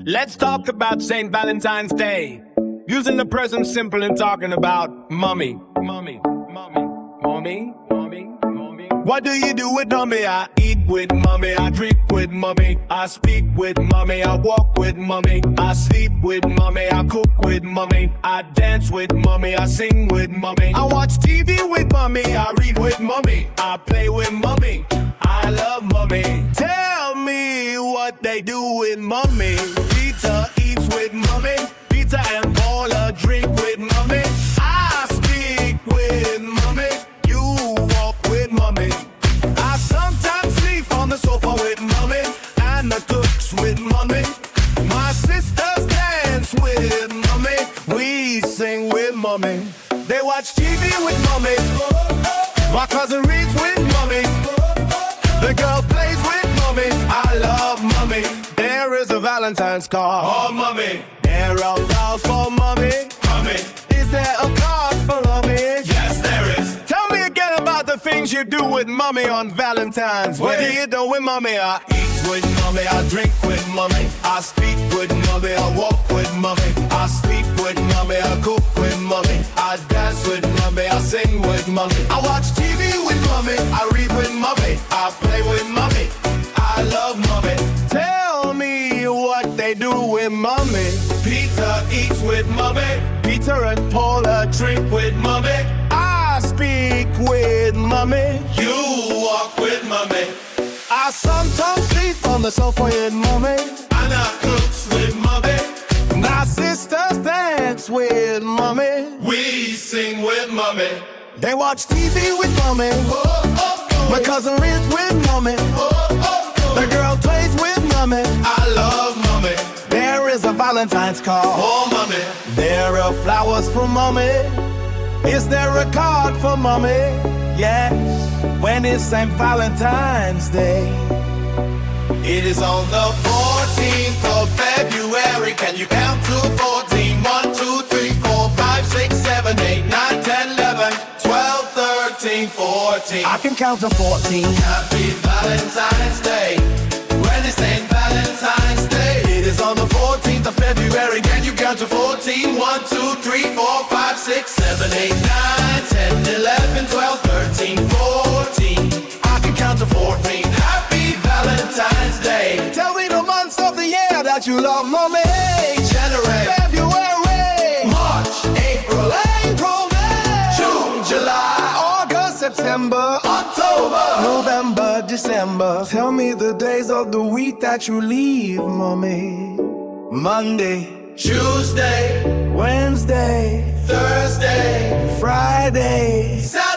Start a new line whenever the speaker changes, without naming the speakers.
Let's talk about St. Valentine's Day. Using the present simple and talking about mommy. Mommy. What do you do with mommy? I eat with mommy, I drink with mommy, I speak with mommy, I walk with mommy, I sleep with mommy, I cook with mommy, I dance with mommy, I sing with mommy, I watch TV with mommy, I read with mommy, I play with mommy, I love mommy. Tell me what they do with mommy. Peter eats with mommy, Peter and Paula drink with mommy, I speak with mommy, you walk with mommy. I sometimes sleep on the sofa with mommy, and the cooks with mommy. My sisters dance with mommy, we sing with mommy. They watch TV with mommy, my cousin reads with mommy, the girl plays with mommy. I love mommy. There is a Valentine's card, oh mommy. There are flowers for mommy, mommy. Is there a card for mommy? Yes, there is. Tell me again about the things you do with mommy on Valentine's. What do you do with mommy? I eat with mommy, I drink with mommy, I speak with mommy, I walk with mommy, I sleep with mommy, I cook with mommy, I dance with mommy, I sing with mommy, I watch TV with mommy, I read with mommy, I play with mommy, I love mommy. Tell me what they do with mommy. Peter eats with mommy, Peter and Paula drink with mommy, I speak with mommy, you walk with mommy. I sometimes sleep on the sofa with mommy, and I cooks with mommy. My sisters dance with mommy, we sing with mommy. They watch TV with mommy, my cousin reads with mommy, the girl plays with mommy. I love mommy. There is a Valentine's card for mommy. There are flowers for mommy. Is there a card for mommy? Yes. When is St. Valentine's Day? It is on the 14th of February. Can you count to 14? 1, 2, 3, 4, 5, 6, 7, 8, 9, 10, 11, 12, 13, 14. I can count to 14. Happy Valentine's Day. When is St. Valentine's Day? It is on the 14th of February. Can you count to 14? 1, 2, 3, 4, 5, 6, 7, 8, 9, 10, 11, 12, 13, 14. I can count to 14. Happy Valentine's Day. Tell me the months of the year that you love mommy. January, February, March, April, May, June, July, August, September, October, November, December. Tell me the days of the week that you leave mommy. Monday, Tuesday, Wednesday, Thursday, Friday, Saturday.